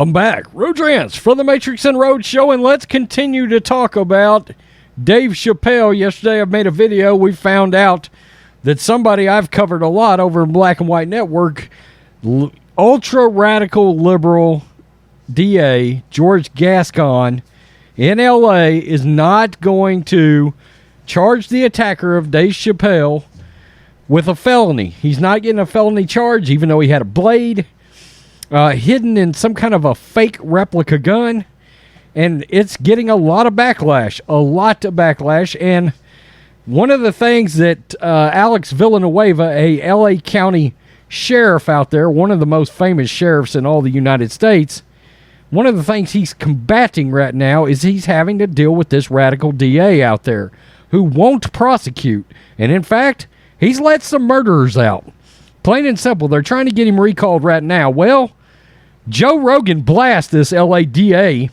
I'm back. Rhodes from the Matrixx and Rhodes show, and let's continue to talk about Dave Chappelle. Yesterday I made a video. We found out that somebody I've covered a lot over in Black and White Network, ultra-radical liberal DA George Gascon in L.A. is not going to charge the attacker of Dave Chappelle with a felony. He's not getting a felony charge, even though he had a blade hidden in some kind of a fake replica gun, and it's getting a lot of backlash, and one of the things that Alex Villanueva, a L.A. County sheriff out there, one of the most famous sheriffs in all the United States, one of the things he's combating right now is he's having to deal with this radical DA out there who won't prosecute, and in fact, he's let some murderers out. Plain and simple, they're trying to get him recalled right now. Well, Joe Rogan blasts this LA DA,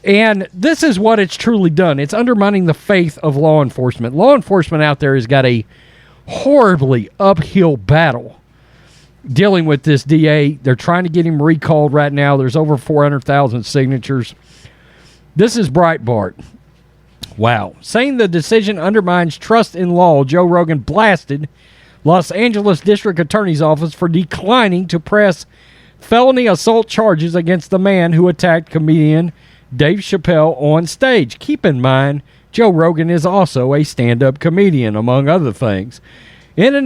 and this is what it's truly done. It's undermining the faith of law enforcement. Law enforcement out there has got a horribly uphill battle dealing with this DA. They're trying to get him recalled right now. There's over 400,000 signatures. This is Breitbart. Wow. Saying the decision undermines trust in law, Joe Rogan blasted Los Angeles District Attorney's Office for declining to press felony assault charges against the man who attacked comedian Dave Chappelle on stage. Keep in mind, Joe Rogan is also a stand-up comedian, among other things. In an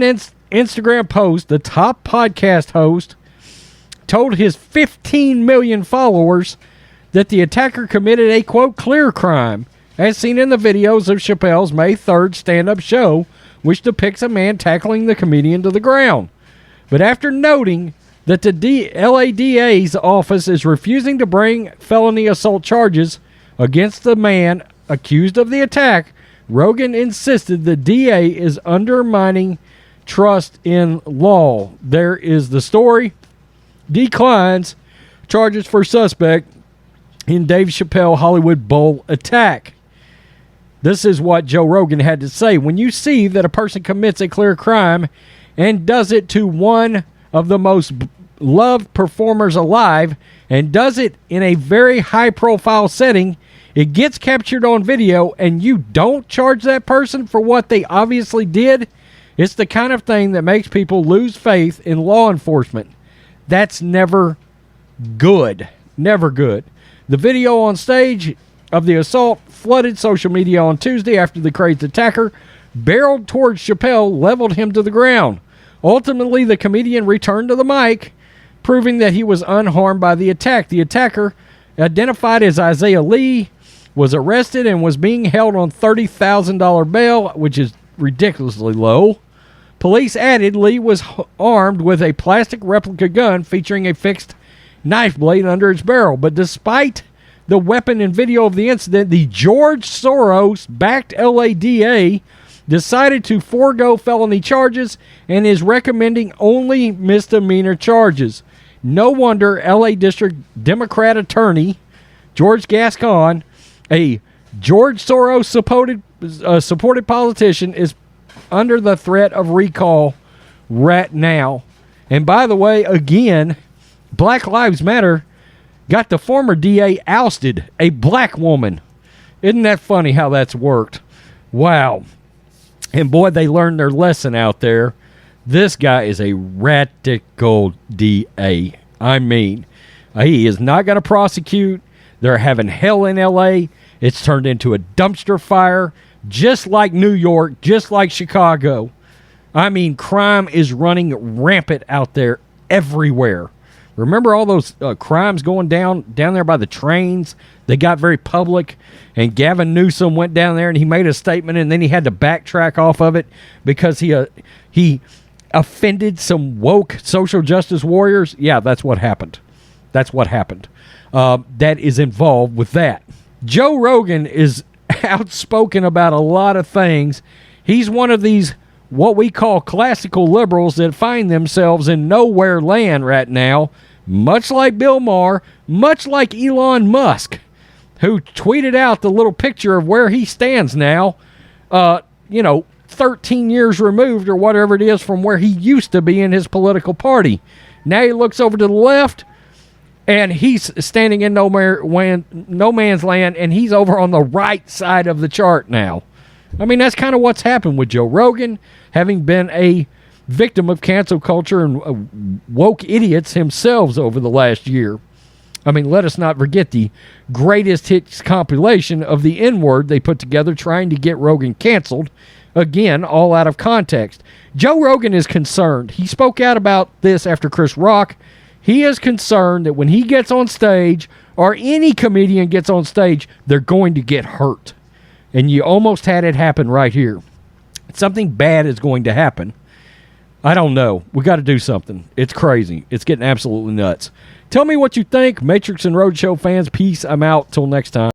Instagram post, the top podcast host told his 15 million followers that the attacker committed a, quote, clear crime, as seen in the videos of Chappelle's May 3rd stand-up show, which depicts a man tackling the comedian to the ground. But after noting that the LADA's office is refusing to bring felony assault charges against the man accused of the attack, Rogan insisted the DA is undermining trust in law. There is the story. Declines charges for suspect in Dave Chappelle Hollywood Bowl attack. This is what Joe Rogan had to say. When you see that a person commits a clear crime and does it to one of the most loved performers alive and does it in a very high-profile setting, it gets captured on video, and you don't charge that person for what they obviously did, it's the kind of thing that makes people lose faith in law enforcement. That's never good. Never good. The video on stage of the assault flooded social media on Tuesday after the crazed attacker barreled towards Chappelle, leveled him to the ground. Ultimately, the comedian returned to the mic, proving that he was unharmed by the attack. The attacker, identified as Isaiah Lee, was arrested and was being held on $30,000 bail, which is ridiculously low. Police added Lee was armed with a plastic replica gun featuring a fixed knife blade under its barrel. But despite the weapon and video of the incident, the George Soros-backed LADA decided to forego felony charges and is recommending only misdemeanor charges. No wonder LA District Democrat Attorney George Gascon, a George Soros supported politician, is under the threat of recall right now. And by the way, again, Black Lives Matter got the former DA ousted, a black woman. Isn't that funny how that's worked? Wow. And boy, they learned their lesson out there. This guy is a radical DA. I mean, he is not going to prosecute. They're having hell in L.A. It's turned into a dumpster fire, just like New York, just like Chicago. I mean, crime is running rampant out there everywhere. Remember all those crimes going down there by the trains? They got very public, and Gavin Newsom went down there and he made a statement, and then he had to backtrack off of it because he offended some woke social justice warriors. Yeah, that's what happened. That's what happened. That is involved with that. Joe Rogan is outspoken about a lot of things. He's one of these what we call classical liberals that find themselves in nowhere land right now, much like Bill Maher, much like Elon Musk, who tweeted out the little picture of where he stands now, 13 years removed or whatever it is from where he used to be in his political party. Now he looks over to the left, And he's standing in no man's land, and he's over on the right side of the chart now. I mean, that's kind of what's happened with Joe Rogan, having been a victim of cancel culture and woke idiots himself over the last year. I mean, let us not forget the greatest hits compilation of the N-word they put together trying to get Rogan canceled. Again, all out of context. Joe Rogan is concerned. He spoke out about this after Chris Rock. He is concerned that when he gets on stage, or any comedian gets on stage, they're going to get hurt. And you almost had it happen right here. Something bad is going to happen. I don't know. We got to do something. It's crazy. It's getting absolutely nuts. Tell me what you think. Matrixx and Rhodes Show fans, peace. I'm out. Till next time.